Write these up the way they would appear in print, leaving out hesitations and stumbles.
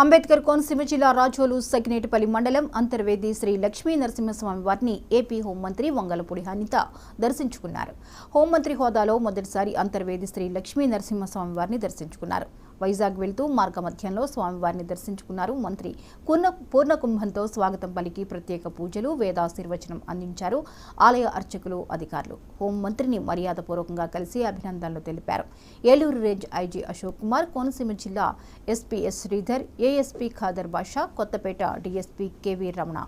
అంబేద్కర్ కోనసీమ జిల్లా రాజోలు సగినేటిపల్లి మండలం అంతర్వేది శ్రీ లక్ష్మీ నరసింహస్వామి వారిని ఏపీ హోంమంత్రి వంగలపూడి అనిత దర్శించుకున్నారు. హోంమంత్రి హోదాలో మొదటిసారి అంతర్వేది శ్రీ లక్ష్మీ నరసింహస్వామి వారిని దర్శించుకున్నారు. వైజాగ్ వెళ్తూ మార్గమధ్యంలో స్వామివారిని దర్శించుకున్నారు. మంత్రి పూర్ణకుంభంతో స్వాగతం పలికి ప్రత్యేక పూజలు వేదాశీర్వచనం అందించారు. ఆలయ అర్చకులు, అధికారులు హోంమంత్రిని మర్యాదపూర్వకంగా కలిసి అభినందనలు తెలిపారు. ఏలూరు రేంజ్ ఐజీ అశోక్ కుమార్, కోనసీమ జిల్లా SP S Sridhar, ASP Khader Basha, Kothapeta DSP KV Ramana.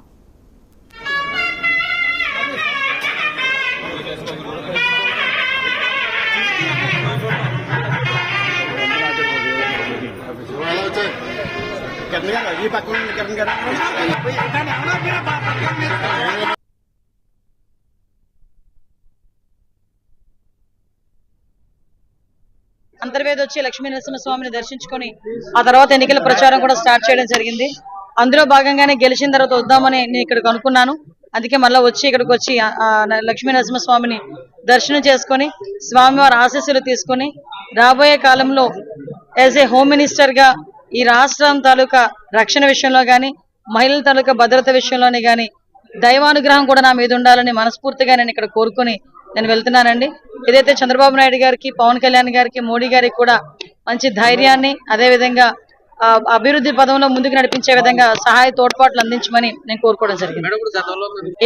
Antarvedi వచ్చి లక్ష్మీ నరసింహస్వామిని దర్శించుకొని ఆ తర్వాత ఎన్నికల ప్రచారం కూడా స్టార్ట్ చేయడం జరిగింది. అందులో భాగంగానే గెలిచిన తర్వాత వద్దామని నేను ఇక్కడికి అనుకున్నాను. అందుకే మళ్ళీ ఇక్కడికి వచ్చి లక్ష్మీ నరసింహస్వామిని దర్శనం చేసుకొని స్వామివారి ఆశీస్సులు తీసుకొని రాబోయే కాలంలో యాజ్ ఏ హోమ్ మినిస్టర్ గా ఈ రాష్ట్రం తాలూకా రక్షణ విషయంలో గాని, మహిళల తాలూకా భద్రత విషయంలోనే గాని దైవానుగ్రహం కూడా నా మీద ఉండాలని మనస్ఫూర్తిగా నేను ఇక్కడ కోరుకుని నేను వెళ్తున్నానండి. ఏదైతే చంద్రబాబు నాయుడు గారికి, పవన్ కళ్యాణ్ గారికి, మోడీ గారికి కూడా మంచి ధైర్యాన్ని, అదేవిధంగా అభివృద్ధి పదంలో ముందుకు నడిపించే విధంగా సహాయ తోడ్పాట్లు అందించమని నేను కోరుకోవడం జరిగింది.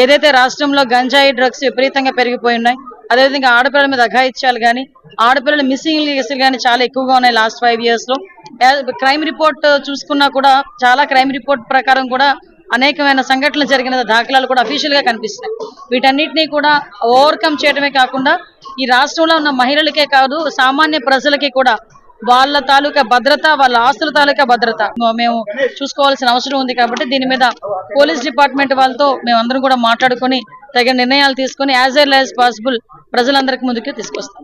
ఏదైతే రాష్ట్రంలో గంజాయి డ్రగ్స్ విపరీతంగా పెరిగిపోయి ఉన్నాయి, అదేవిధంగా ఆడపిల్లల మీద అఘాయిత్యాలు కానీ, ఆడపిల్లల మిస్సింగ్ కేసులు కానీ చాలా ఎక్కువగా ఉన్నాయి లాస్ట్ 5 years లో. క్రైమ్ రిపోర్ట్ చూసుకున్నా కూడా చాలా క్రైమ్ రిపోర్ట్ ప్రకారం కూడా అనేకమైన సంఘటనలు జరిగిన దాఖలాలు కూడా అఫీషియల్ గా కనిపిస్తున్నాయి. వీటన్నిటినీ కూడా ఓవర్కమ్ చేయడమే కాకుండా ఈ రాష్ట్రంలో ఉన్న మహిళలకే కాదు, సామాన్య ప్రజలకి కూడా వాళ్ళ తాలూకా భద్రత, వాళ్ళ ఆస్తుల తాలూకా భద్రత మేము చూసుకోవాల్సిన అవసరం ఉంది. కాబట్టి దీని మీద పోలీస్ డిపార్ట్మెంట్ వాళ్ళతో మేమందరం కూడా మాట్లాడుకొని తగిన నిర్ణయాలు తీసుకొని యాజ్ ఎర్లీ యాజ్ పాసిబుల్ ప్రజలందరికీ ముందుకు తీసుకొస్తాం.